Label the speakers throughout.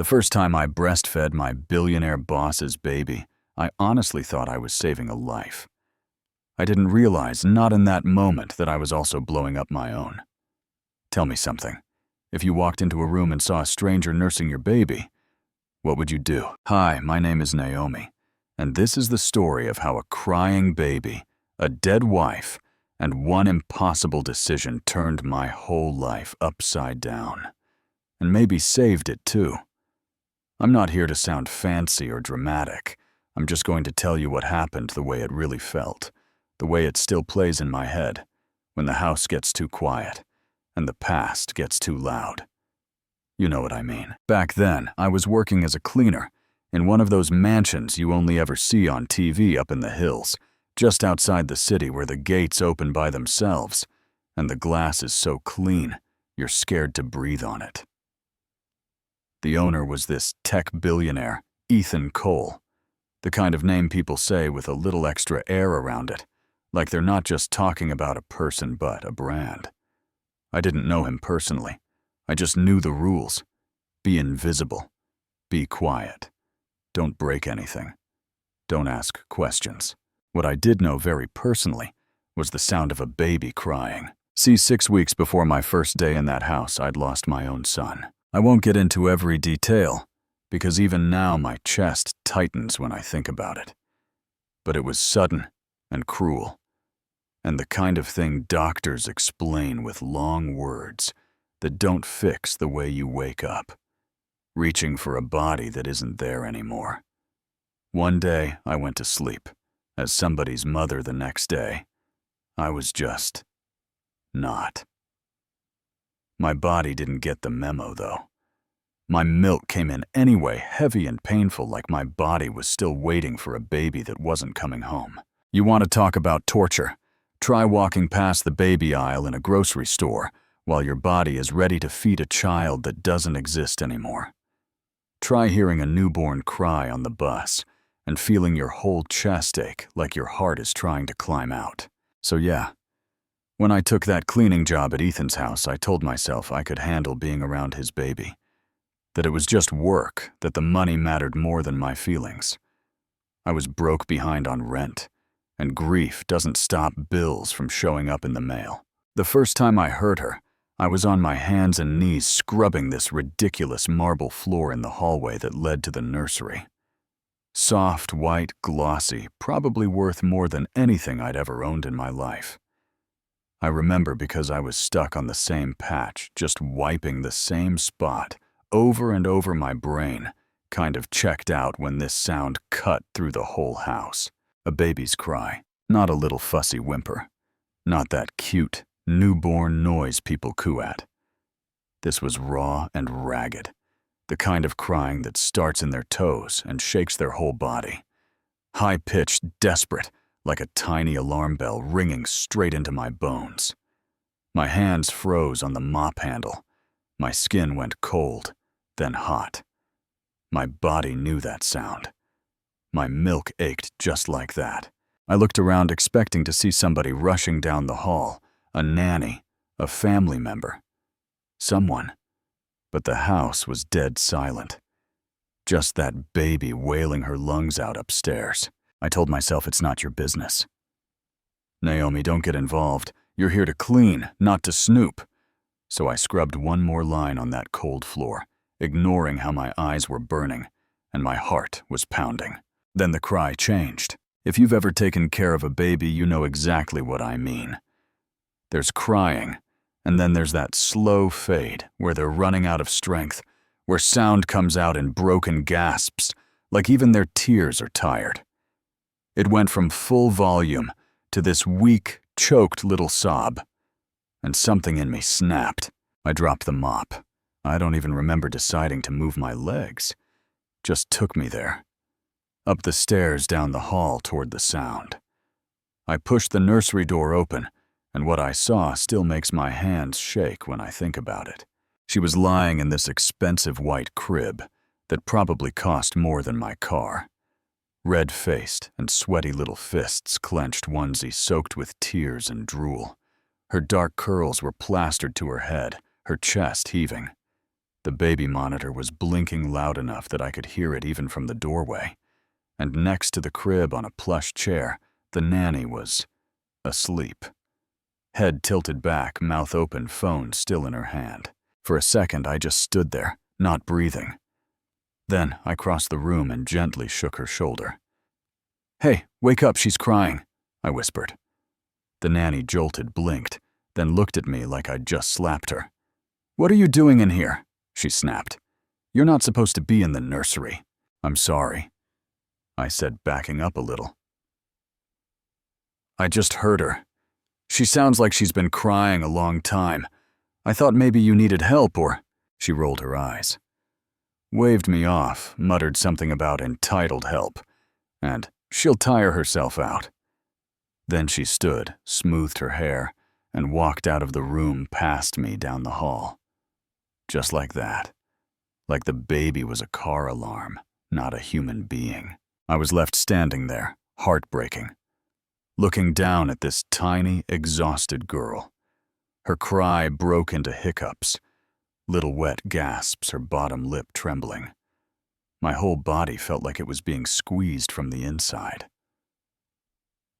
Speaker 1: The first time I breastfed my billionaire boss's baby, I honestly thought I was saving a life. I didn't realize, not in that moment, that I was also blowing up my own. Tell me something. If you walked into a room and saw a stranger nursing your baby, what would you do? Hi, my name is Naomi, and this is the story of how a crying baby, a dead wife, and one impossible decision turned my whole life upside down. And maybe saved it too. I'm not here to sound fancy or dramatic. I'm just going to tell you what happened the way it really felt, the way it still plays in my head, when the house gets too quiet, and the past gets too loud. You know what I mean. Back then, I was working as a cleaner in one of those mansions you only ever see on TV up in the hills, just outside the city where the gates open by themselves, and the glass is so clean, you're scared to breathe on it. The owner was this tech billionaire, Ethan Cole, the kind of name people say with a little extra air around it, like they're not just talking about a person but a brand. I didn't know him personally. I just knew the rules. Be invisible. Be quiet. Don't break anything. Don't ask questions. What I did know very personally was the sound of a baby crying. See, 6 weeks before my first day in that house, I'd lost my own son. I won't get into every detail, because even now my chest tightens when I think about it. But it was sudden and cruel, and the kind of thing doctors explain with long words that don't fix the way you wake up, reaching for a body that isn't there anymore. One day I went to sleep. As somebody's mother the next day, I was just not. My body didn't get the memo, though. My milk came in anyway, heavy and painful, like my body was still waiting for a baby that wasn't coming home. You want to talk about torture? Try walking past the baby aisle in a grocery store while your body is ready to feed a child that doesn't exist anymore. Try hearing a newborn cry on the bus and feeling your whole chest ache like your heart is trying to climb out. So yeah, when I took that cleaning job at Ethan's house, I told myself I could handle being around his baby, that it was just work, that the money mattered more than my feelings. I was broke behind on rent, and grief doesn't stop bills from showing up in the mail. The first time I heard her, I was on my hands and knees scrubbing this ridiculous marble floor in the hallway that led to the nursery. Soft, white, glossy, probably worth more than anything I'd ever owned in my life. I remember because I was stuck on the same patch, just wiping the same spot, over and over. My brain kind of checked out when this sound cut through the whole house. A baby's cry, not a little fussy whimper, not that cute, newborn noise people coo at. This was raw and ragged. The kind of crying that starts in their toes and shakes their whole body. High-pitched, desperate, like a tiny alarm bell ringing straight into my bones. My hands froze on the mop handle. My skin went cold, then hot. My body knew that sound. My milk ached just like that. I looked around expecting to see somebody rushing down the hall, a nanny, a family member, someone. But the house was dead silent. Just that baby wailing her lungs out upstairs. I told myself it's not your business. Naomi, don't get involved. You're here to clean, not to snoop. So I scrubbed one more line on that cold floor, ignoring how my eyes were burning and my heart was pounding. Then the cry changed. If you've ever taken care of a baby, you know exactly what I mean. There's crying, and then there's that slow fade where they're running out of strength, where sound comes out in broken gasps, like even their tears are tired. It went from full volume to this weak, choked little sob, and something in me snapped. I dropped the mop. I don't even remember deciding to move my legs. Just took me there. Up the stairs, down the hall toward the sound. I pushed the nursery door open, and what I saw still makes my hands shake when I think about it. She was lying in this expensive white crib that probably cost more than my car. Red-faced and sweaty little fists clenched, onesie soaked with tears and drool. Her dark curls were plastered to her head, her chest heaving. The baby monitor was blinking loud enough that I could hear it even from the doorway. And next to the crib on a plush chair, the nanny was asleep. Head tilted back, mouth open, phone still in her hand. For a second, I just stood there, not breathing. Then I crossed the room and gently shook her shoulder. "Hey, wake up, she's crying," I whispered. The nanny jolted, blinked, then looked at me like I'd just slapped her. "What are you doing in here?" she snapped. "You're not supposed to be in the nursery." "I'm sorry," I said, backing up a little. "I just heard her. She sounds like she's been crying a long time. I thought maybe you needed help or—" She rolled her eyes, waved me off, muttered something about entitled help, and "she'll tire herself out." Then she stood, smoothed her hair, and walked out of the room past me down the hall. Just like that. Like the baby was a car alarm, not a human being. I was left standing there, heartbreaking, looking down at this tiny, exhausted girl. Her cry broke into hiccups, little wet gasps, her bottom lip trembling. My whole body felt like it was being squeezed from the inside.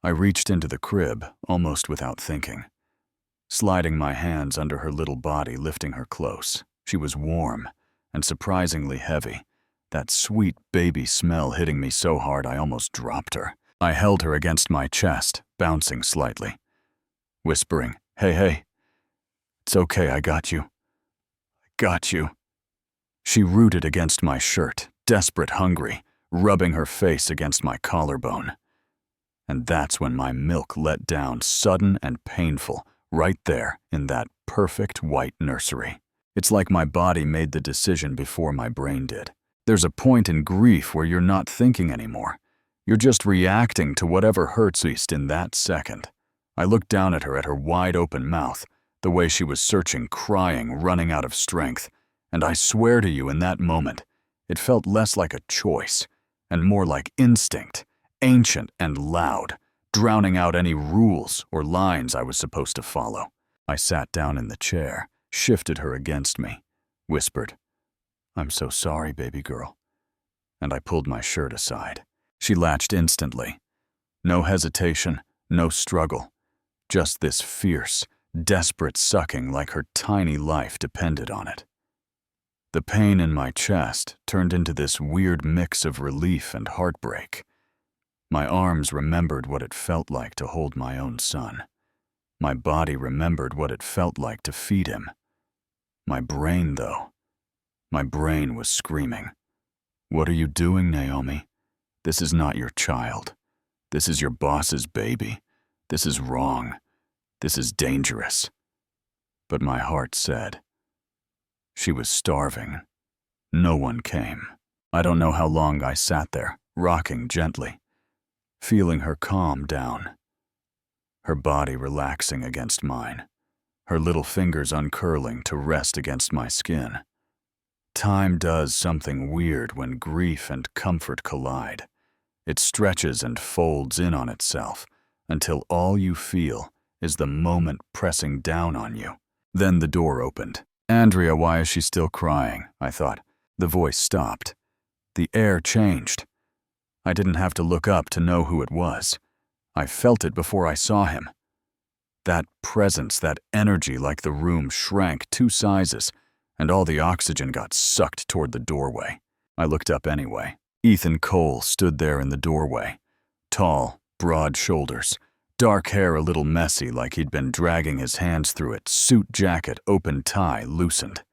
Speaker 1: I reached into the crib, almost without thinking, sliding my hands under her little body, lifting her close. She was warm and surprisingly heavy, that sweet baby smell hitting me so hard I almost dropped her. I held her against my chest, bouncing slightly, whispering, Hey, it's okay, I got you. I got you." She rooted against my shirt, desperate, hungry, rubbing her face against my collarbone. And that's when my milk let down, sudden and painful, right there in that perfect white nursery. It's like my body made the decision before my brain did. There's a point in grief where you're not thinking anymore. You're just reacting to whatever hurts least in that second. I looked down at her wide open mouth, the way she was searching, crying, running out of strength. And I swear to you, in that moment, it felt less like a choice and more like instinct, ancient and loud, drowning out any rules or lines I was supposed to follow. I sat down in the chair, shifted her against me, whispered, "I'm so sorry, baby girl." And I pulled my shirt aside. She latched instantly. No hesitation, no struggle. Just this fierce, desperate sucking like her tiny life depended on it. The pain in my chest turned into this weird mix of relief and heartbreak. My arms remembered what it felt like to hold my own son. My body remembered what it felt like to feed him. My brain, though, my brain was screaming, "What are you doing, Naomi? This is not your child. This is your boss's baby. This is wrong. This is dangerous." But my heart said, she was starving. No one came. I don't know how long I sat there, rocking gently, feeling her calm down, her body relaxing against mine, her little fingers uncurling to rest against my skin. Time does something weird when grief and comfort collide. It stretches and folds in on itself until all you feel is the moment pressing down on you. Then the door opened. "Andrea, why is she still crying?" I thought. The voice stopped. The air changed. I didn't have to look up to know who it was. I felt it before I saw him. That presence, that energy, like the room shrank 2 sizes, and all the oxygen got sucked toward the doorway. I looked up anyway. Ethan Cole stood there in the doorway. Tall, broad shoulders, dark hair a little messy like he'd been dragging his hands through it, suit jacket, open tie, loosened.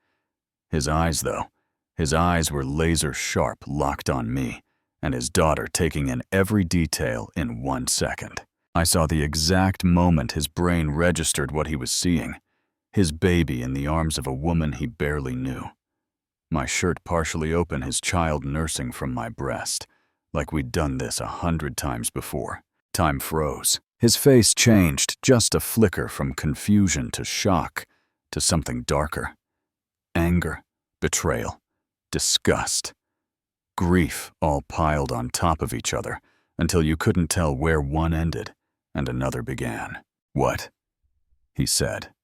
Speaker 1: His eyes, though, his eyes were laser sharp, locked on me, and his daughter taking in every detail in 1 second. I saw the exact moment his brain registered what he was seeing. His baby in the arms of a woman he barely knew. My shirt partially open, his child nursing from my breast, like we'd done this 100 times before. Time froze. His face changed, just a flicker from confusion to shock to something darker. Anger, betrayal, disgust, grief all piled on top of each other until you couldn't tell where one ended and another began. "What?" he said,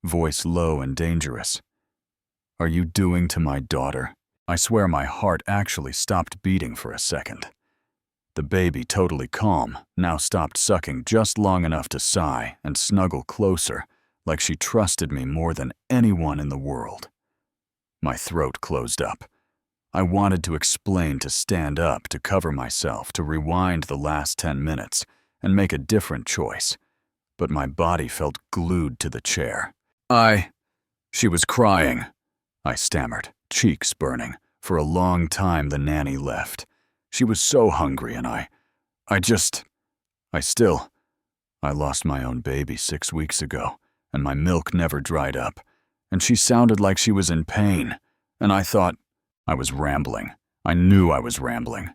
Speaker 1: voice low and dangerous. are you doing to my daughter?" I swear my heart actually stopped beating for a second. The baby, totally calm, now stopped sucking just long enough to sigh and snuggle closer, like she trusted me more than anyone in the world. My throat closed up. I wanted to explain, to stand up, to cover myself, to rewind the last 10 minutes and make a different choice, but my body felt glued to the chair. She was crying, I stammered, cheeks burning. For a long time the nanny left. She was so hungry and I lost my own baby 6 weeks ago, and my milk never dried up, and she sounded like she was in pain, and I thought I was rambling. I knew I was rambling.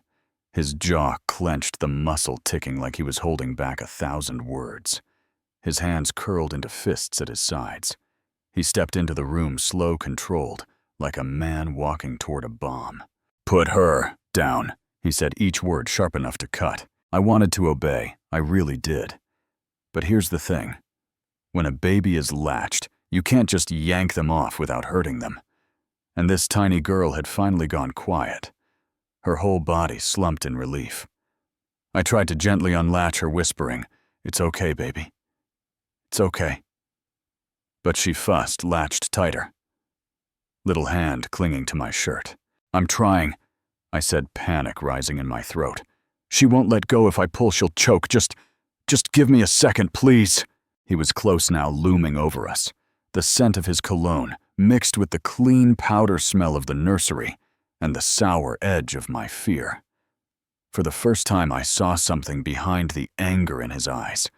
Speaker 1: His jaw clenched, the muscle ticking like he was holding back 1,000 words. His hands curled into fists at his sides. He stepped into the room, slow, controlled, like a man walking toward a bomb. "Put her down," he said, each word sharp enough to cut. I wanted to obey, I really did. But here's the thing. When a baby is latched, you can't just yank them off without hurting them. And this tiny girl had finally gone quiet. Her whole body slumped in relief. I tried to gently unlatch her, whispering, "It's okay, baby. It's okay." But she fussed, latched tighter. Little hand clinging to my shirt. "I'm trying," I said, panic rising in my throat. "She won't let go. If I pull, she'll choke. Just give me a second, please." He was close now, looming over us. The scent of his cologne, mixed with the clean powder smell of the nursery and the sour edge of my fear. For the first time, I saw something behind the anger in his eyes.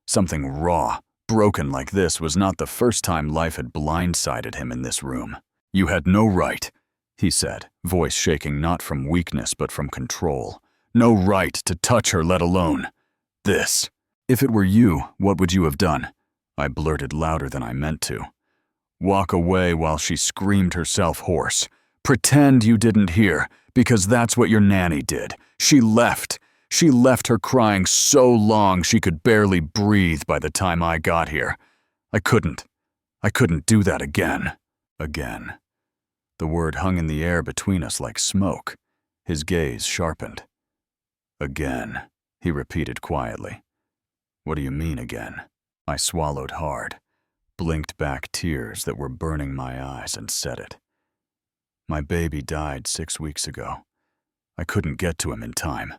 Speaker 1: Something raw, broken like this was not the first time life had blindsided him in this room. "You had no right," he said, voice shaking not from weakness but from control. "No right to touch her, let alone this." "If it were you, what would you have done?" I blurted louder than I meant to. "Walk away while she screamed herself hoarse. Pretend you didn't hear, because that's what your nanny did. She left. She left her crying so long she could barely breathe by the time I got here. I couldn't do that again." Again. The word hung in the air between us like smoke. His gaze sharpened. "Again," he repeated quietly. "What do you mean again?" I swallowed hard, blinked back tears that were burning my eyes, and said it. "My baby died 6 weeks ago. I couldn't get to him in time.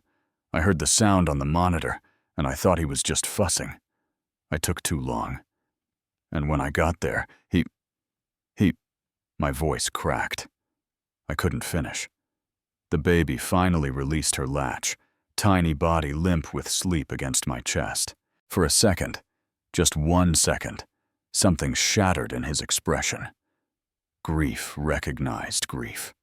Speaker 1: I heard the sound on the monitor, and I thought he was just fussing. I took too long. And when I got there, he... My voice cracked. I couldn't finish. The baby finally released her latch, tiny body limp with sleep against my chest. For a second, just 1 second, something shattered in his expression. Grief, recognized grief.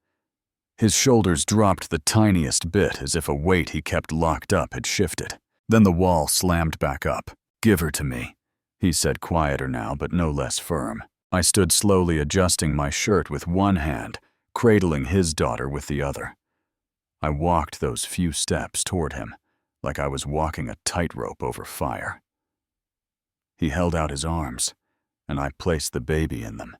Speaker 1: His shoulders dropped the tiniest bit, as if a weight he kept locked up had shifted. Then the wall slammed back up. "Give her to me," he said, quieter now but no less firm. I stood slowly adjusting my shirt with one hand, cradling his daughter with the other. I walked those few steps toward him, like I was walking a tightrope over fire. He held out his arms, and I placed the baby in them.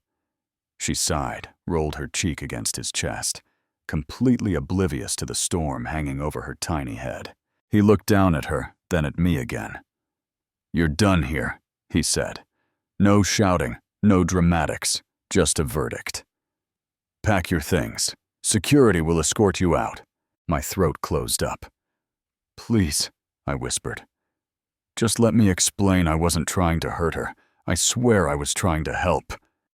Speaker 1: She sighed, rolled her cheek against his chest, completely oblivious to the storm hanging over her tiny head. He looked down at her, then at me again. "You're done here," he said. "No shouting, no dramatics, just a verdict. Pack your things. Security will escort you out." My throat closed up. "Please," I whispered. "Just let me explain. I wasn't trying to hurt her. I swear I was trying to help."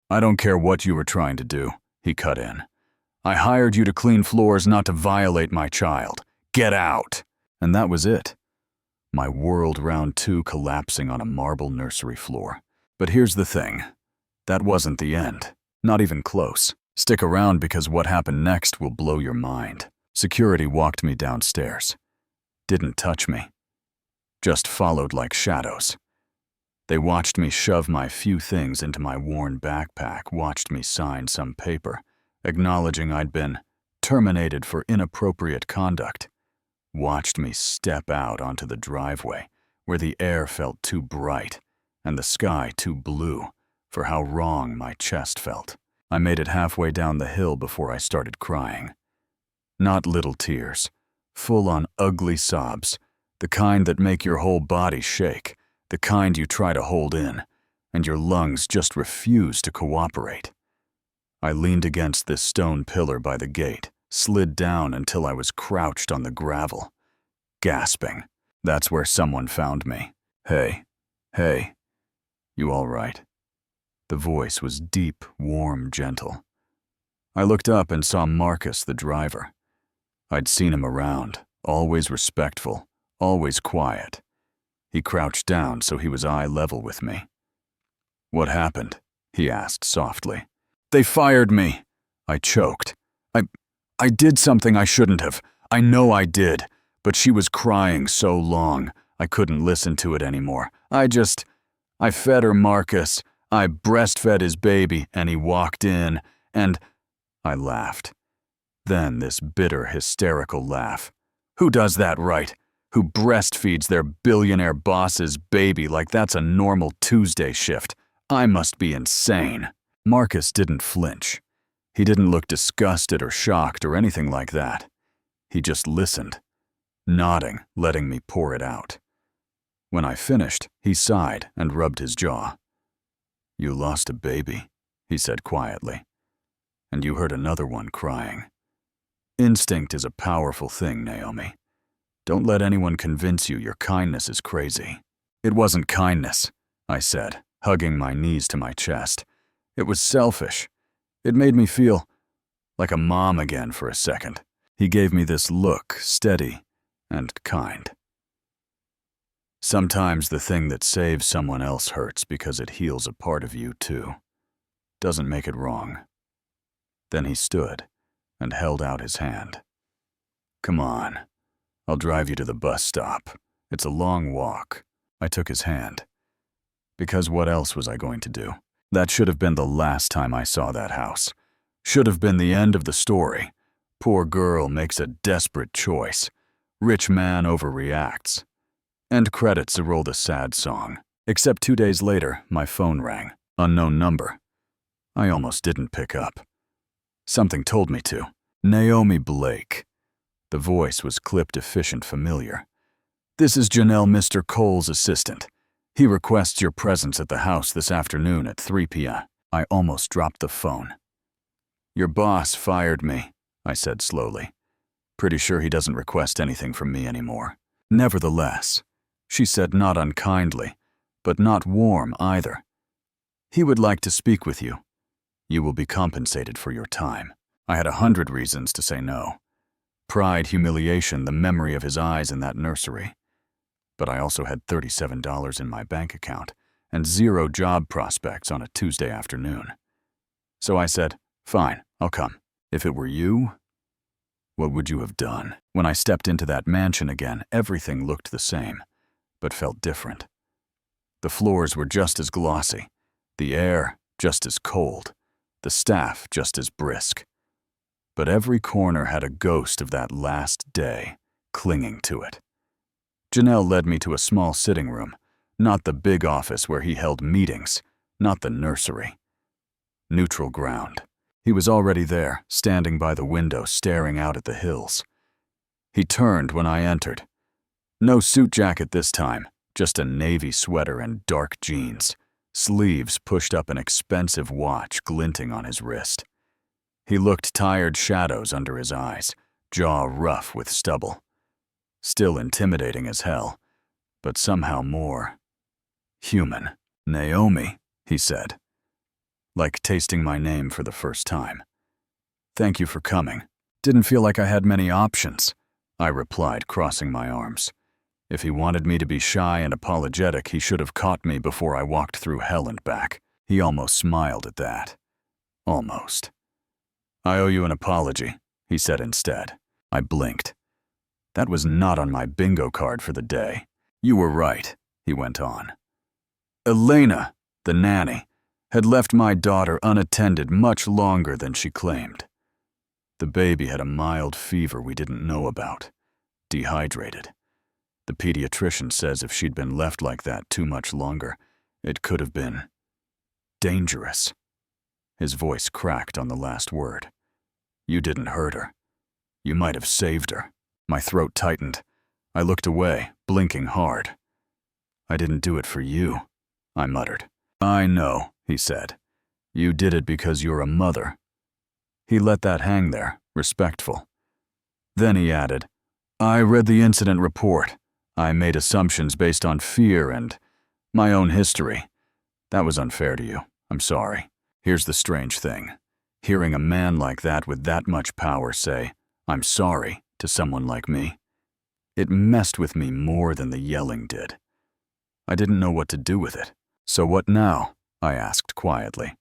Speaker 1: "I don't care what you were trying to do," he cut in. "I hired you to clean floors, not to violate my child. Get out!" And that was it. My world round two collapsing on a marble nursery floor. But here's the thing. That wasn't the end. Not even close. Stick around because what happened next will blow your mind. Security walked me downstairs. Didn't touch me. Just followed like shadows. They watched me shove my few things into my worn backpack, watched me sign some paper, acknowledging I'd been terminated for inappropriate conduct. Watched me step out onto the driveway, where the air felt too bright and the sky too blue for how wrong my chest felt. I made it halfway down the hill before I started crying. Not little tears, full-on ugly sobs, the kind that make your whole body shake, the kind you try to hold in, and your lungs just refuse to cooperate. I leaned against this stone pillar by the gate, slid down until I was crouched on the gravel, gasping. That's where someone found me. Hey, you all right? The voice was deep, warm, gentle. I looked up and saw Marcus, the driver. I'd seen him around, always respectful, always quiet. He crouched down so he was eye level with me. What happened? He asked softly. They fired me. I choked. I did something I shouldn't have. I know I did, but she was crying so long, I couldn't listen to it anymore. I fed her Marcus. I breastfed his baby, and he walked in, and I laughed. Then this bitter, hysterical laugh. Who does that right? Who breastfeeds their billionaire boss's baby like that's a normal Tuesday shift? I must be insane. Marcus didn't flinch. He didn't look disgusted or shocked or anything like that. He just listened, nodding, letting me pour it out. When I finished, he sighed and rubbed his jaw. You lost a baby, he said quietly, and you heard another one crying. Instinct is a powerful thing, Naomi. Don't let anyone convince you your kindness is crazy. It wasn't kindness, I said, hugging my knees to my chest. It was selfish. It made me feel like a mom again for a second. He gave me this look, steady and kind. Sometimes the thing that saves someone else hurts because it heals a part of you too. Doesn't make it wrong. Then he stood and held out his hand. Come on, I'll drive you to the bus stop. It's a long walk. I took his hand. Because what else was I going to do? That should have been the last time I saw that house. Should have been the end of the story. Poor girl makes a desperate choice. Rich man overreacts. End credits rolled a sad song. Except 2 days later, my phone rang. Unknown number. I almost didn't pick up. Something told me to. Naomi Blake. The voice was clipped efficient familiar. This is Janelle, Mr. Cole's assistant. He requests your presence at the house this afternoon at 3 p.m. I almost dropped the phone. Your boss fired me, I said slowly. Pretty sure he doesn't request anything from me anymore. Nevertheless, she said not unkindly, but not warm either. He would like to speak with you. You will be compensated for your time. I had 100 reasons to say no. Pride, humiliation, the memory of his eyes in that nursery. But I also had $37 in my bank account and 0 job prospects on a Tuesday afternoon. So I said, fine, I'll come. If it were you, what would you have done? When I stepped into that mansion again, everything looked the same, but felt different. The floors were just as glossy, the air just as cold, the staff just as brisk. But every corner had a ghost of that last day clinging to it. Janelle led me to a small sitting room, not the big office where he held meetings, not the nursery. Neutral ground. He was already there, standing by the window, staring out at the hills. He turned when I entered. No suit jacket this time, just a navy sweater and dark jeans, sleeves pushed up an expensive watch glinting on his wrist. He looked tired shadows under his eyes, jaw rough with stubble. Still intimidating as hell, but somehow more human. Naomi, he said, like tasting my name for the first time. Thank you for coming. Didn't feel like I had many options, I replied, crossing my arms. If he wanted me to be shy and apologetic, he should have caught me before I walked through hell and back. He almost smiled at that. Almost. I owe you an apology, he said instead. I blinked. That was not on my bingo card for the day. You were right, he went on. Elena, the nanny, had left my daughter unattended much longer than she claimed. The baby had a mild fever we didn't know about. Dehydrated. The pediatrician says if she'd been left like that too much longer, it could have been dangerous. His voice cracked on the last word. You didn't hurt her. You might have saved her. My throat tightened. I looked away, blinking hard. I didn't do it for you, I muttered. I know, he said. You did it because you're a mother. He let that hang there, respectful. Then he added, I read the incident report. I made assumptions based on fear and my own history. That was unfair to you. I'm sorry. Here's the strange thing. Hearing a man like that with that much power say, I'm sorry, to someone like me, it messed with me more than the yelling did. I didn't know what to do with it. So what now? I asked quietly.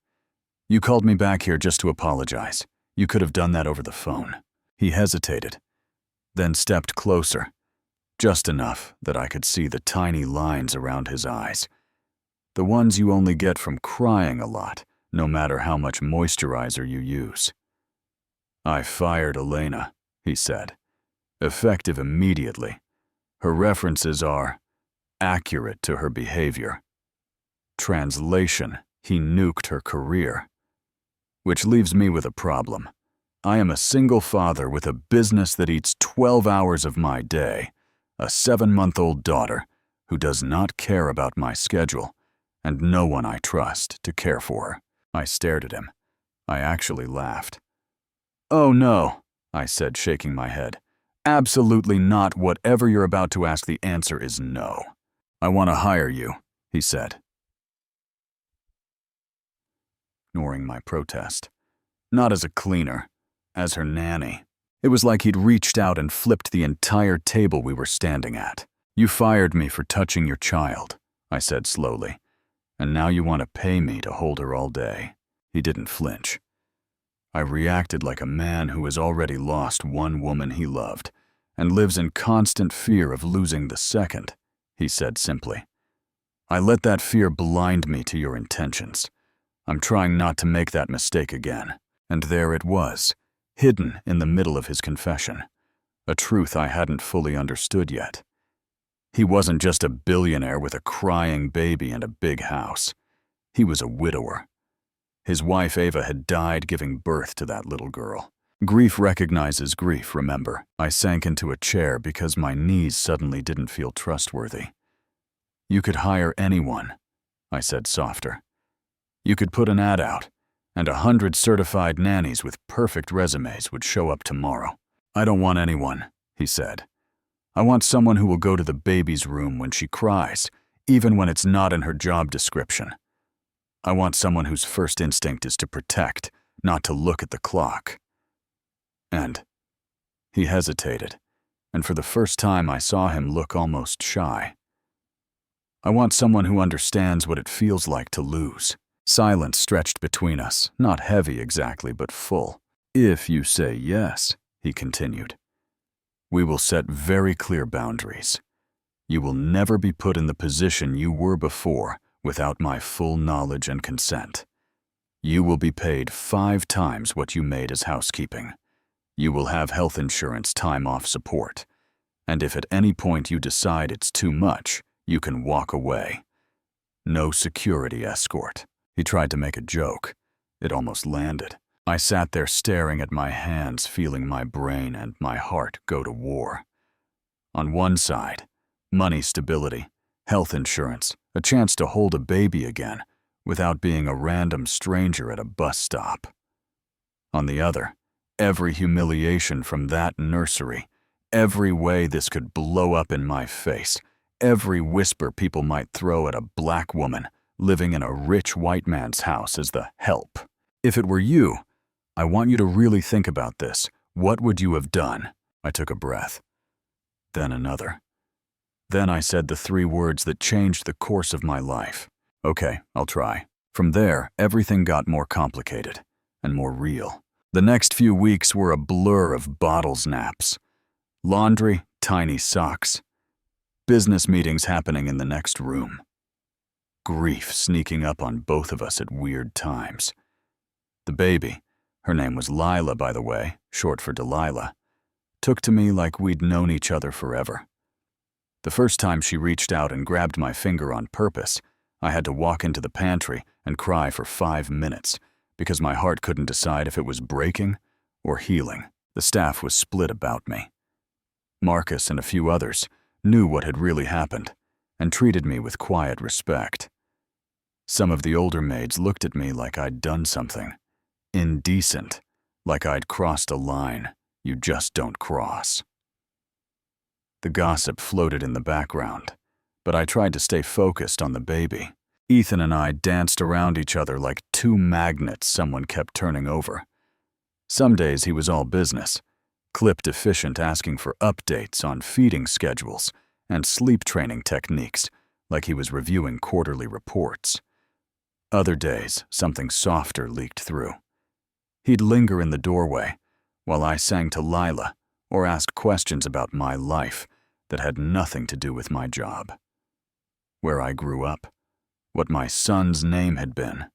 Speaker 1: You called me back here just to apologize. You could have done that over the phone. He hesitated, then stepped closer, just enough that I could see the tiny lines around his eyes. The ones you only get from crying a lot, no matter how much moisturizer you use. I fired Elena, he said, effective immediately. Her references are accurate to her behavior. Translation, he nuked her career. Which leaves me with a problem. I am a single father with a business that eats 12 hours of my day, a 7-month-old daughter who does not care about my schedule, and no one I trust to care for her. I stared at him. I actually laughed. Oh no, I said, shaking my head. Absolutely not. Whatever you're about to ask, the answer is no. I want to hire you, he said, ignoring my protest. Not as a cleaner, as her nanny. It was like he'd reached out and flipped the entire table we were standing at. You fired me for touching your child, I said slowly, and now you want to pay me to hold her all day. He didn't flinch. I reacted like a man who has already lost one woman he loved and lives in constant fear of losing the second, he said simply. I let that fear blind me to your intentions. I'm trying not to make that mistake again. And there it was, hidden in the middle of his confession, a truth I hadn't fully understood yet. He wasn't just a billionaire with a crying baby and a big house. He was a widower. His wife Ava had died giving birth to that little girl. Grief recognizes grief, remember. I sank into a chair because my knees suddenly didn't feel trustworthy. You could hire anyone, I said softer. You could put an ad out, and 100 certified nannies with perfect resumes would show up tomorrow. I don't want anyone, he said. I want someone who will go to the baby's room when she cries, even when it's not in her job description. I want someone whose first instinct is to protect, not to look at the clock. And he hesitated, and for the first time I saw him look almost shy. I want someone who understands what it feels like to lose. Silence stretched between us, not heavy exactly, but full. If you say yes, he continued, we will set very clear boundaries. You will never be put in the position you were before without my full knowledge and consent. You will be paid 5 times what you made as housekeeping. You will have health insurance, time off support. And if at any point you decide it's too much, you can walk away. No security escort. He tried to make a joke. It almost landed. I sat there staring at my hands, feeling my brain and my heart go to war. On one side, money stability, health insurance, a chance to hold a baby again without being a random stranger at a bus stop. On the other, every humiliation from that nursery, every way this could blow up in my face, every whisper people might throw at a black woman living in a rich white man's house as the help. If it were you, I want you to really think about this. What would you have done? I took a breath. Then another. Then I said the 3 words that changed the course of my life. Okay, I'll try. From there, everything got more complicated and more real. The next few weeks were a blur of bottles naps, laundry, tiny socks, business meetings happening in the next room. Grief sneaking up on both of us at weird times. The baby, her name was Lila, by the way, short for Delilah, took to me like we'd known each other forever. The first time she reached out and grabbed my finger on purpose, I had to walk into the pantry and cry for 5 minutes, because my heart couldn't decide if it was breaking or healing. The staff was split about me. Marcus and a few others knew what had really happened and treated me with quiet respect. Some of the older maids looked at me like I'd done something indecent, like I'd crossed a line you just don't cross. The gossip floated in the background, but I tried to stay focused on the baby. Ethan and I danced around each other like two magnets someone kept turning over. Some days he was all business, clip deficient, asking for updates on feeding schedules and sleep training techniques like he was reviewing quarterly reports. Other days, something softer leaked through. He'd linger in the doorway while I sang to Lila or asked questions about my life that had nothing to do with my job. Where I grew up, what my son's name had been,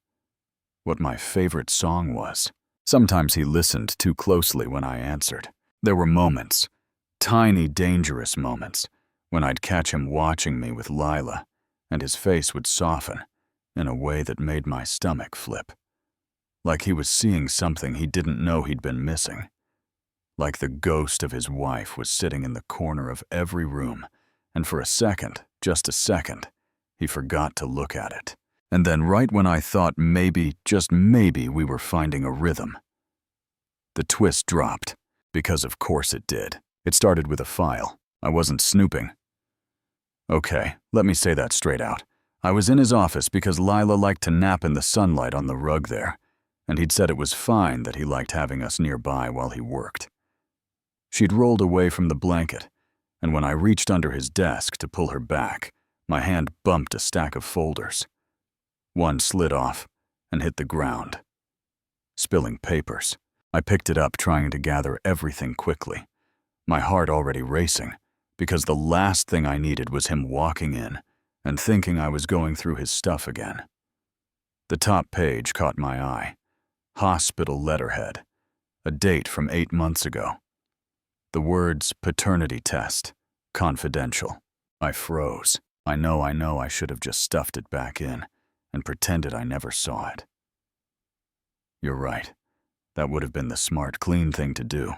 Speaker 1: what my favorite song was. Sometimes he listened too closely when I answered. There were moments, tiny dangerous moments, when I'd catch him watching me with Lila, and his face would soften in a way that made my stomach flip. Like he was seeing something he didn't know he'd been missing. Like the ghost of his wife was sitting in the corner of every room, and for a second, just a second, he forgot to look at it. And then right when I thought maybe, just maybe, we were finding a rhythm, the twist dropped, because of course it did. It started with a file. I wasn't snooping. Okay, let me say that straight out. I was in his office because Lila liked to nap in the sunlight on the rug there, and he'd said it was fine that he liked having us nearby while he worked. She'd rolled away from the blanket, and when I reached under his desk to pull her back, my hand bumped a stack of folders. One slid off and hit the ground, spilling papers. I picked it up, trying to gather everything quickly, my heart already racing, because the last thing I needed was him walking in and thinking I was going through his stuff again. The top page caught my eye. Hospital letterhead. A date from 8 months ago. The words paternity test, confidential. I froze. I know I should have just stuffed it back in and pretended I never saw it. You're right. That would have been the smart, clean thing to do.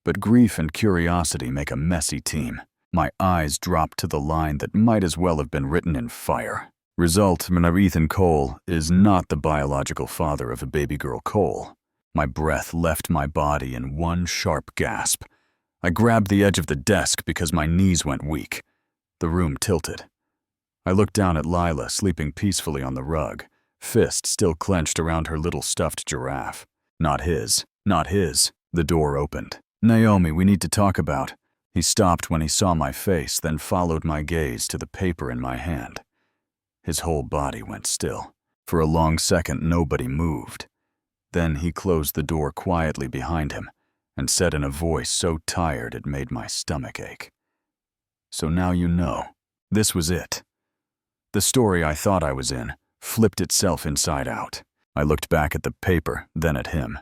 Speaker 1: But grief and curiosity make a messy team. My eyes dropped to the line that might as well have been written in fire. Result, Ethan Cole is not the biological father of a baby girl Cole. My breath left my body in one sharp gasp. I grabbed the edge of the desk because my knees went weak. The room tilted. I looked down at Lila sleeping peacefully on the rug, fist still clenched around her little stuffed giraffe. Not his. Not his. The door opened. Naomi, we need to talk about. He stopped when he saw my face, then followed my gaze to the paper in my hand. His whole body went still. For a long second, nobody moved. Then he closed the door quietly behind him and said in a voice so tired it made my stomach ache. So now you know. This was it. The story I thought I was in flipped itself inside out. I looked back at the paper, then at him.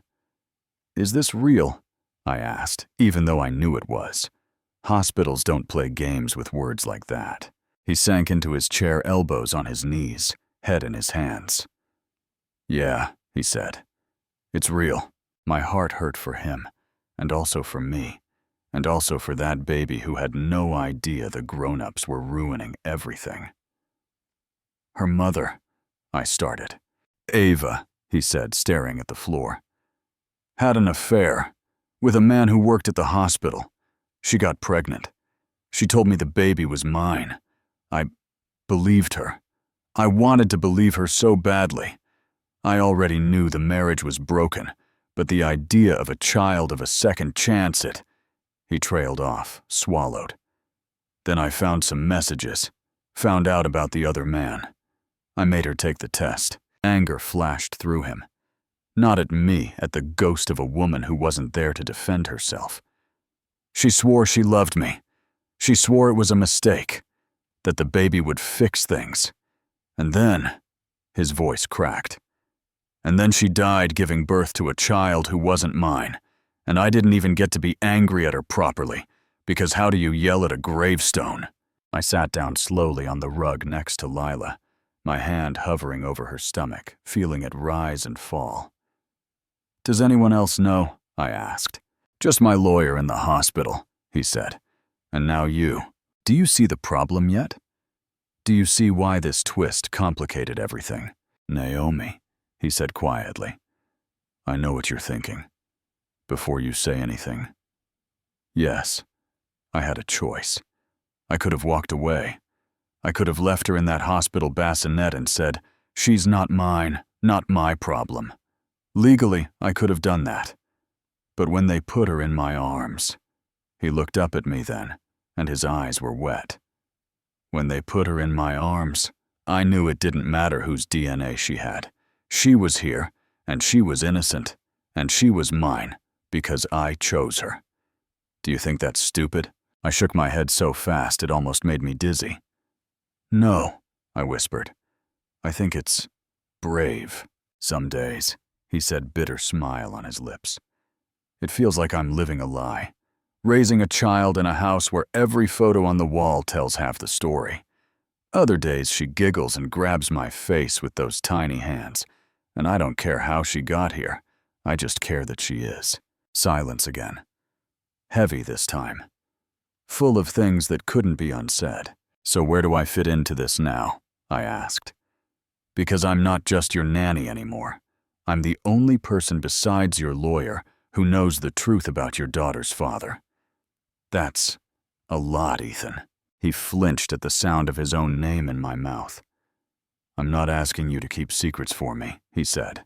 Speaker 1: Is this real? I asked, even though I knew it was. Hospitals don't play games with words like that. He sank into his chair, elbows on his knees, head in his hands. Yeah, he said. It's real. My heart hurt for him, and also for me, and also for that baby who had no idea the grown-ups were ruining everything. Her mother, I started. Ava, he said, staring at the floor. Had an affair with a man who worked at the hospital. She got pregnant. She told me the baby was mine. I believed her. I wanted to believe her so badly. I already knew the marriage was broken, but the idea of a child of a second chance, He trailed off, swallowed. Then I found some messages, found out about the other man. I made her take the test. Anger flashed through him. Not at me, at the ghost of a woman who wasn't there to defend herself. She swore she loved me. She swore it was a mistake, that the baby would fix things. And then, his voice cracked. And then she died giving birth to a child who wasn't mine, and I didn't even get to be angry at her properly, because how do you yell at a gravestone? I sat down slowly on the rug next to Lila, my hand hovering over her stomach, feeling it rise and fall. "Does anyone else know?" I asked. "Just my lawyer in the hospital," he said. "And now you. Do you see the problem yet? Do you see why this twist complicated everything?" "Naomi," he said quietly, "I know what you're thinking. Before you say anything. Yes, I had a choice. I could have walked away. I could have left her in that hospital bassinet and said, 'She's not mine, not my problem.' Legally, I could have done that. But when they put her in my arms," he looked up at me then, and his eyes were wet. "When they put her in my arms, I knew it didn't matter whose DNA she had. She was here, and she was innocent, and she was mine because I chose her. Do you think that's stupid?" I shook my head so fast it almost made me dizzy. "No," I whispered. "I think it's brave some days," he said, bitter smile on his lips. "It feels like I'm living a lie, raising a child in a house where every photo on the wall tells half the story. Other days she giggles and grabs my face with those tiny hands, and I don't care how she got here. I just care that she is." Silence again. Heavy this time. Full of things that couldn't be unsaid. "So where do I fit into this now?" I asked. "Because I'm not just your nanny anymore. I'm the only person besides your lawyer who knows the truth about your daughter's father. That's a lot, Ethan." He flinched at the sound of his own name in my mouth. "I'm not asking you to keep secrets for me," he said.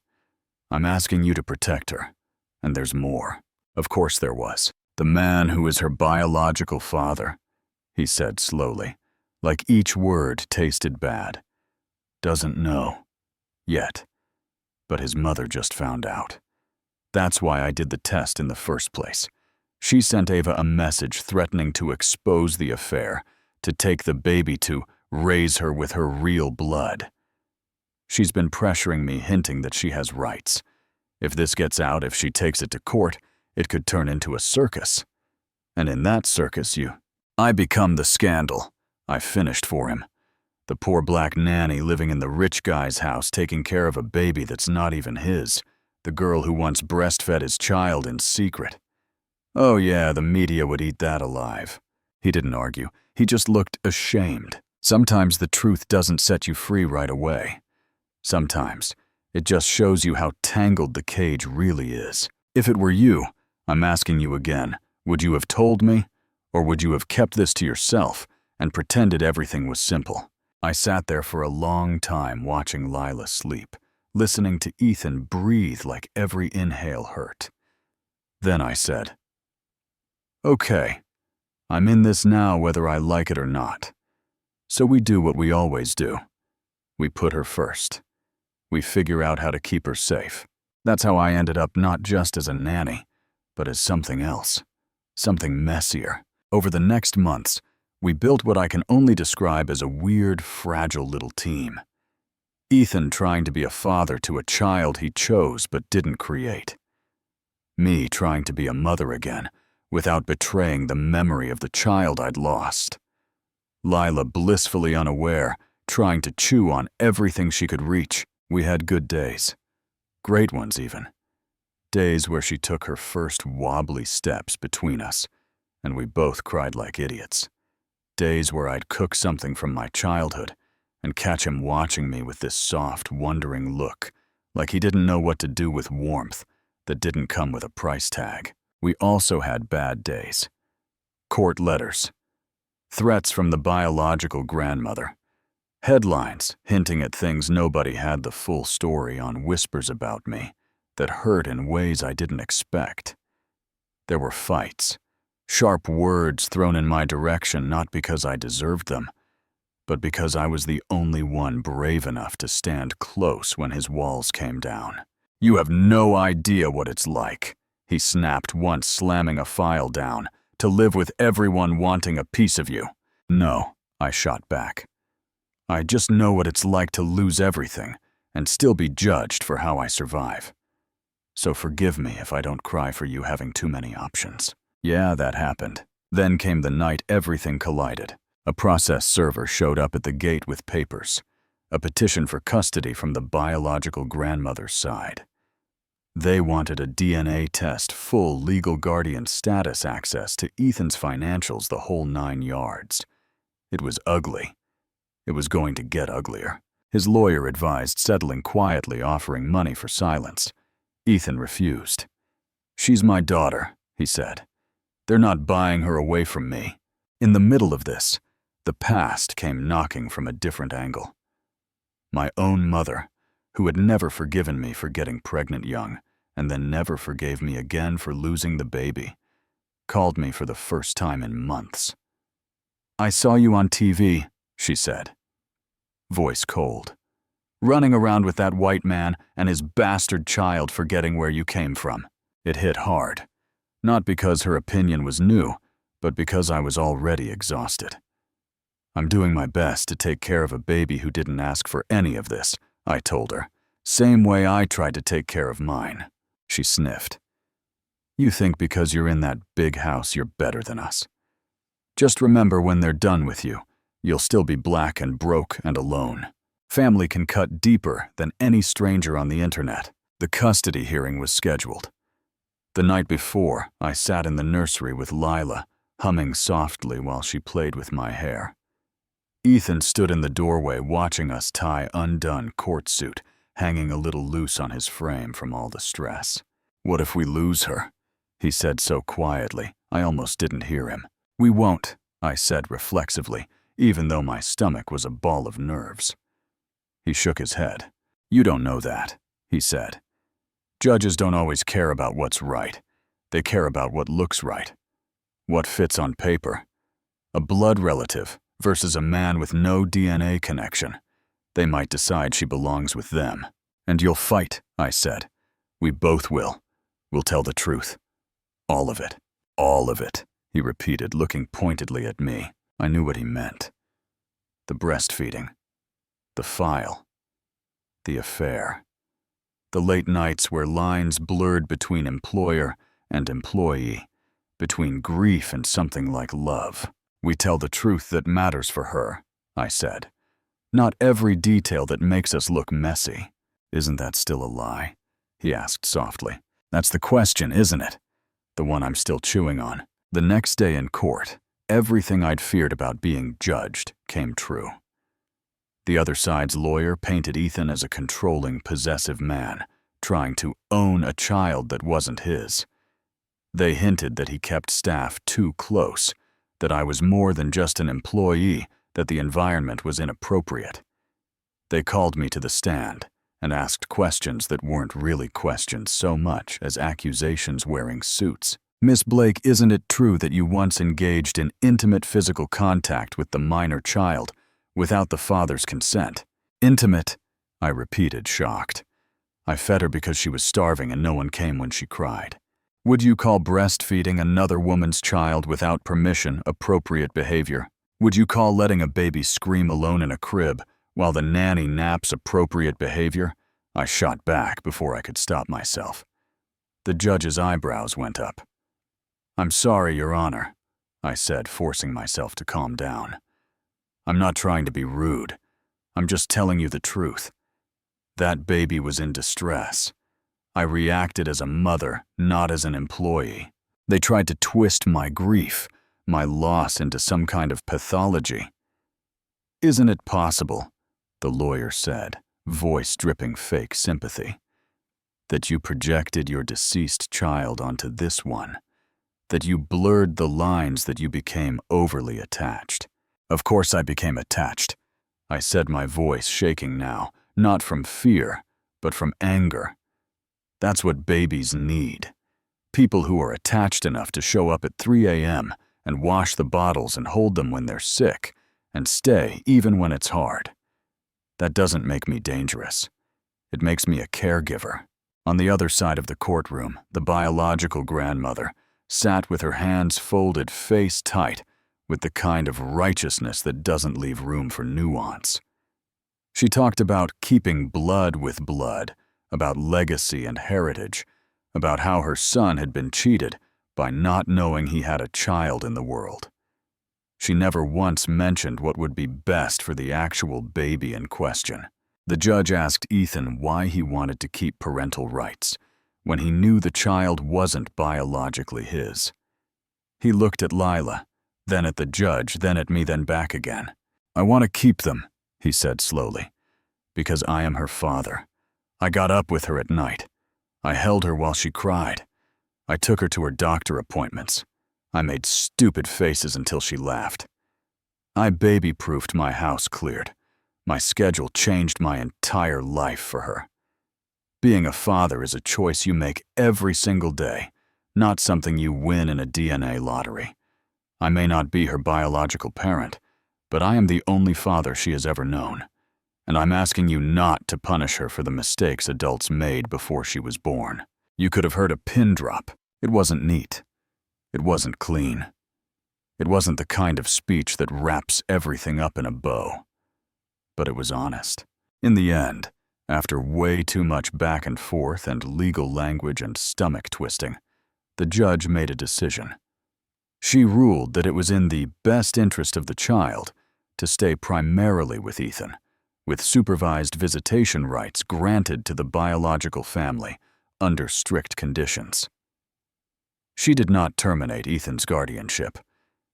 Speaker 1: "I'm asking you to protect her. And there's more." Of course there was. "The man who is her biological father," he said slowly, like each word tasted bad, "doesn't know. Yet. But his mother just found out. That's why I did the test in the first place. She sent Ava a message threatening to expose the affair, to take the baby, to raise her with her real blood. She's been pressuring me, hinting that she has rights. If this gets out, if she takes it to court, it could turn into a circus. And in that circus, I become the scandal. I finished for him. The poor black nanny living in the rich guy's house taking care of a baby that's not even his. The girl who once breastfed his child in secret. Oh yeah, the media would eat that alive." He didn't argue. He just looked ashamed. Sometimes the truth doesn't set you free right away. Sometimes it just shows you how tangled the cage really is. If it were you, I'm asking you again, would you have told me? Or would you have kept this to yourself and pretended everything was simple? I sat there for a long time watching Lila sleep, listening to Ethan breathe like every inhale hurt. Then I said, "Okay, I'm in this now whether I like it or not. So we do what we always do. We put her first. We figure out how to keep her safe." That's how I ended up not just as a nanny, but as something else, something messier. Over the next months, we built what I can only describe as a weird, fragile little team. Ethan trying to be a father to a child he chose but didn't create. Me trying to be a mother again, without betraying the memory of the child I'd lost. Lila blissfully unaware, trying to chew on everything she could reach. We had good days. Great ones even. Days where she took her first wobbly steps between us, and we both cried like idiots. Days where I'd cook something from my childhood and catch him watching me with this soft, wondering look, like he didn't know what to do with warmth that didn't come with a price tag. We also had bad days. Court letters. Threats from the biological grandmother. Headlines hinting at things nobody had the full story on, whispers about me that hurt in ways I didn't expect. There were fights, sharp words thrown in my direction not because I deserved them, but because I was the only one brave enough to stand close when his walls came down. "You have no idea what it's like," he snapped once, slamming a file down, "to live with everyone wanting a piece of you." "No," I shot back. "I just know what it's like to lose everything and still be judged for how I survive. So forgive me if I don't cry for you having too many options." Yeah, that happened. Then came the night everything collided. A process server showed up at the gate with papers. a petition for custody from the biological grandmother's side. They wanted a DNA test, full legal guardian status access to Ethan's financials, the whole 9 yards. It was ugly. It was going to get uglier. His lawyer advised settling quietly, offering money for silence. Ethan refused. "She's my daughter," he said. "They're not buying her away from me." In the middle of this, the past came knocking from a different angle. My own mother, who had never forgiven me for getting pregnant young, and then never forgave me again for losing the baby, called me for the first time in months. "I saw you on TV," she said. Voice cold. "Running around with that white man and his bastard child, forgetting where you came from." It hit hard. Not because her opinion was new, but because I was already exhausted. "I'm doing my best to take care of a baby who didn't ask for any of this," I told her. "Same way I tried to take care of mine." She sniffed. "You think because you're in that big house you're better than us. Just remember, when they're done with you, you'll still be black and broke and alone. Family can cut deeper than any stranger on the internet." The custody hearing was scheduled. The night before, I sat in the nursery with Lila, humming softly while she played with my hair. Ethan stood in the doorway watching us tie undone court suit, hanging a little loose on his frame from all the stress. "What if we lose her?" he said so quietly, I almost didn't hear him. "We won't," I said reflexively, even though my stomach was a ball of nerves. He shook his head. "You don't know that," he said. "Judges don't always care about what's right. They care about what looks right. What fits on paper. A blood relative versus a man with no DNA connection. They might decide she belongs with them. And you'll fight," I said. "We both will. We'll tell the truth. All of it." "All of it," he repeated, looking pointedly at me. I knew what he meant. The breastfeeding. The file. The affair. The late nights where lines blurred between employer and employee, between grief and something like love. "We tell the truth that matters for her," I said. "Not every detail that makes us look messy." "Isn't that still a lie?" he asked softly. "That's the question, isn't it? The one I'm still chewing on." The next day in court, everything I'd feared about being judged came true. The other side's lawyer painted Ethan as a controlling, possessive man, trying to own a child that wasn't his. They hinted that he kept staff too close, that I was more than just an employee, that the environment was inappropriate. They called me to the stand and asked questions that weren't really questions so much as accusations wearing suits. "Miss Blake, isn't it true that you once engaged in intimate physical contact with the minor child without the father's consent?" "Intimate," I repeated, shocked. "I fed her because she was starving and no one came when she cried." "Would you call breastfeeding another woman's child without permission appropriate behavior? Would you call letting a baby scream alone in a crib while the nanny naps appropriate behavior?" I shot back before I could stop myself. The judge's eyebrows went up. "I'm sorry, Your Honor," I said, forcing myself to calm down. "I'm not trying to be rude. I'm just telling you the truth. That baby was in distress. I reacted as a mother, not as an employee. They tried to twist my grief, my loss, into some kind of pathology." "Isn't it possible," the lawyer said, voice dripping fake sympathy, "that you projected your deceased child onto this one? That you blurred the lines, that you became overly attached?" "Of course I became attached," I said, my voice shaking now, not from fear, but from anger. That's what babies need. People who are attached enough to show up at 3 a.m. and wash the bottles and hold them when they're sick, and stay even when it's hard. That doesn't make me dangerous. It makes me a caregiver. On the other side of the courtroom, the biological grandmother sat with her hands folded, face tight, with the kind of righteousness that doesn't leave room for nuance. She talked about keeping blood with blood, about legacy and heritage, about how her son had been cheated by not knowing he had a child in the world. She never once mentioned what would be best for the actual baby in question. The judge asked Ethan why he wanted to keep parental rights when he knew the child wasn't biologically his. He looked at Lila, then at the judge, then at me, then back again. "I want to keep them," he said slowly, "because I am her father. I got up with her at night. I held her while she cried. I took her to her doctor appointments. I made stupid faces until she laughed. I baby-proofed my house cleared. My schedule changed my entire life for her. Being a father is a choice you make every single day, not something you win in a DNA lottery. I may not be her biological parent, but I am the only father she has ever known, and I'm asking you not to punish her for the mistakes adults made before she was born." You could have heard a pin drop. It wasn't neat. It wasn't clean. It wasn't the kind of speech that wraps everything up in a bow. But it was honest. In the end, after way too much back and forth and legal language and stomach twisting, the judge made a decision. She ruled that it was in the best interest of the child to stay primarily with Ethan, with supervised visitation rights granted to the biological family under strict conditions. She did not terminate Ethan's guardianship.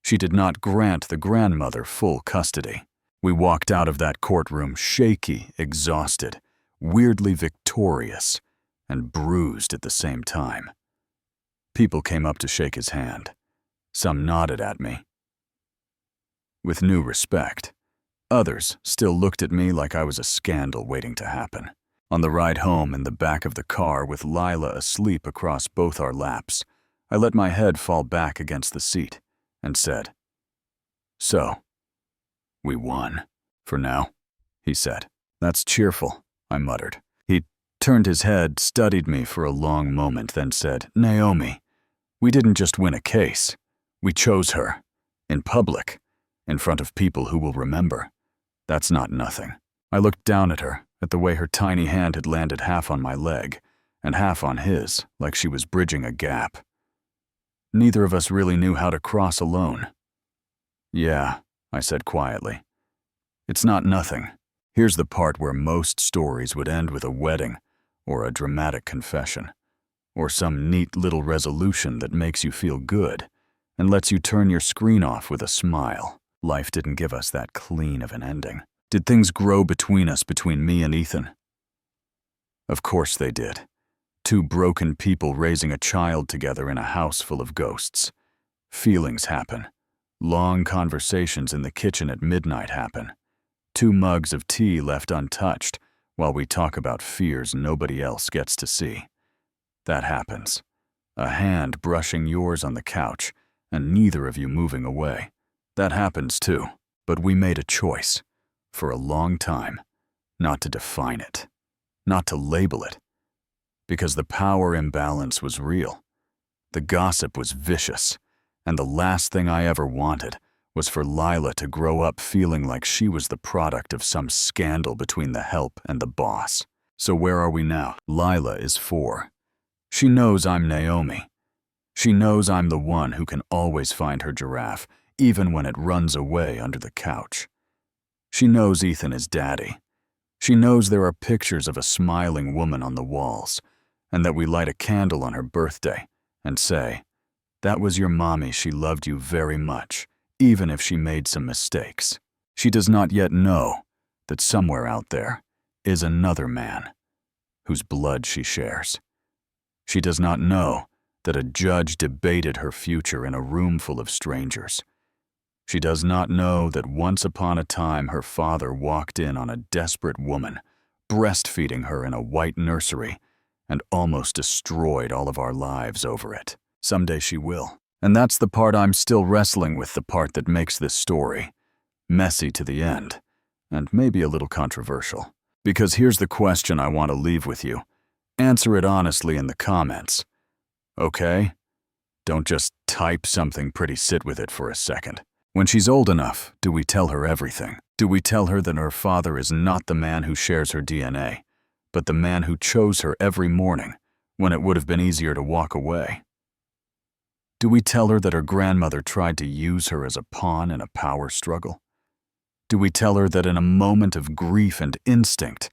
Speaker 1: She did not grant the grandmother full custody. We walked out of that courtroom shaky, exhausted, weirdly victorious, and bruised at the same time. People came up to shake his hand. Some nodded at me with new respect. Others still looked at me like I was a scandal waiting to happen. On the ride home in the back of the car with Lila asleep across both our laps, I let my head fall back against the seat and said, "So, we won. For now," he said. "That's cheerful," I muttered. He turned his head, studied me for a long moment, then said, "Naomi, we didn't just win a case. We chose her. In public. In front of people who will remember. That's not nothing." I looked down at her, at the way her tiny hand had landed half on my leg and half on his, like she was bridging a gap. Neither of us really knew how to cross alone. "Yeah," I said quietly. "It's not nothing. Here's the part where most stories would end with a wedding or a dramatic confession, or some neat little resolution that makes you feel good and lets you turn your screen off with a smile. Life didn't give us that clean of an ending. Did things grow between us, between me and Ethan? Of course they did. Two broken people raising a child together in a house full of ghosts. Feelings happen. Long conversations in the kitchen at midnight happen. 2 mugs of tea left untouched while we talk about fears nobody else gets to see. That happens. A hand brushing yours on the couch and neither of you moving away. That happens too. But we made a choice, for a long time, not to define it, not to label it, because the power imbalance was real. The gossip was vicious, and the last thing I ever wanted was for Lila to grow up feeling like she was the product of some scandal between the help and the boss. So where are we now? Lila is 4. She knows I'm Naomi. She knows I'm the one who can always find her giraffe, even when it runs away under the couch. She knows Ethan is daddy. She knows there are pictures of a smiling woman on the walls, and that we light a candle on her birthday and say, "That was your mommy, she loved you very much, even if she made some mistakes." She does not yet know that somewhere out there is another man whose blood she shares. She does not know that a judge debated her future in a room full of strangers. She does not know that once upon a time her father walked in on a desperate woman, breastfeeding her in a white nursery, and almost destroyed all of our lives over it. Someday she will. And that's the part I'm still wrestling with, the part that makes this story messy to the end, and maybe a little controversial. Because here's the question I want to leave with you. Answer it honestly in the comments. Okay? Don't just type something pretty, sit with it for a second. When she's old enough, do we tell her everything? Do we tell her that her father is not the man who shares her DNA, but the man who chose her every morning when it would have been easier to walk away? Do we tell her that her grandmother tried to use her as a pawn in a power struggle? Do we tell her that in a moment of grief and instinct,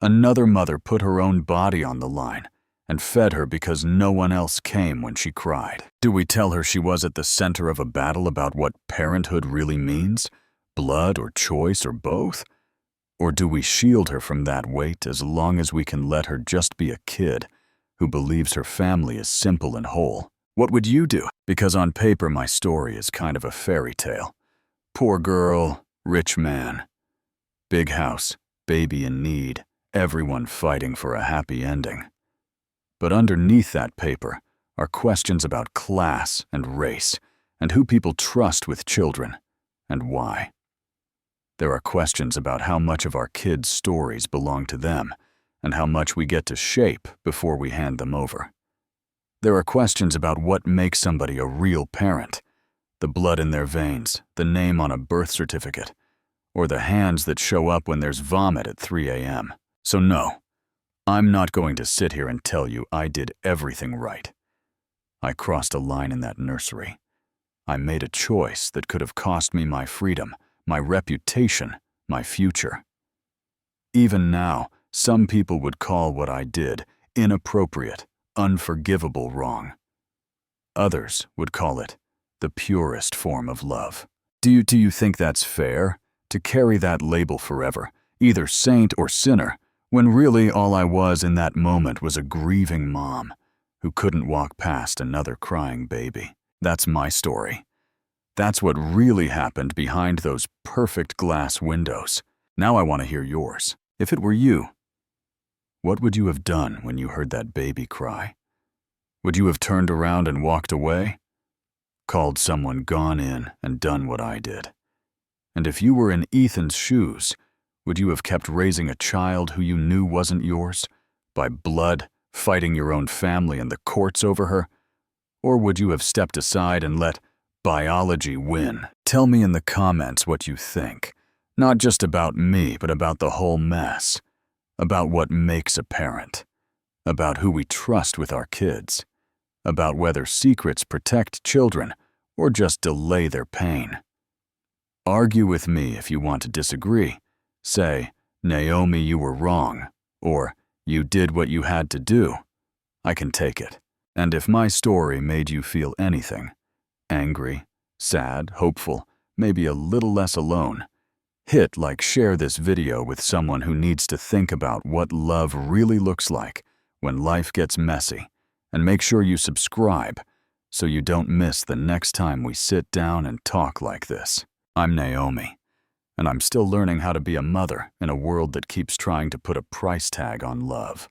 Speaker 1: another mother put her own body on the line and fed her because no one else came when she cried? Do we tell her she was at the center of a battle about what parenthood really means, blood or choice or both? Or do we shield her from that weight as long as we can let her just be a kid who believes her family is simple and whole? What would you do? Because on paper my story is kind of a fairy tale. Poor girl, rich man. Big house, baby in need, everyone fighting for a happy ending. But underneath that paper are questions about class and race and who people trust with children and why. There are questions about how much of our kids' stories belong to them and how much we get to shape before we hand them over. There are questions about what makes somebody a real parent, the blood in their veins, the name on a birth certificate, or the hands that show up when there's vomit at 3 a.m. So no, I'm not going to sit here and tell you I did everything right. I crossed a line in that nursery. I made a choice that could have cost me my freedom, my reputation, my future. Even now, some people would call what I did inappropriate, unforgivable wrong. Others would call it the purest form of love. Do you think that's fair, to carry that label forever, either saint or sinner, when really all I was in that moment was a grieving mom who couldn't walk past another crying baby? That's my story. That's what really happened behind those perfect glass windows. Now I want to hear yours. If it were you, what would you have done when you heard that baby cry? Would you have turned around and walked away? Called someone, gone in, and done what I did? And if you were in Ethan's shoes, would you have kept raising a child who you knew wasn't yours, by blood, fighting your own family and the courts over her? Or would you have stepped aside and let biology win? Tell me in the comments what you think, not just about me, but about the whole mess. About what makes a parent, about who we trust with our kids, about whether secrets protect children or just delay their pain. Argue with me if you want to disagree. Say, Naomi, you were wrong, or you did what you had to do. I can take it. And if my story made you feel anything, angry, sad, hopeful, maybe a little less alone, hit like, share this video with someone who needs to think about what love really looks like when life gets messy, and make sure you subscribe so you don't miss the next time we sit down and talk like this. I'm Naomi, and I'm still learning how to be a mother in a world that keeps trying to put a price tag on love.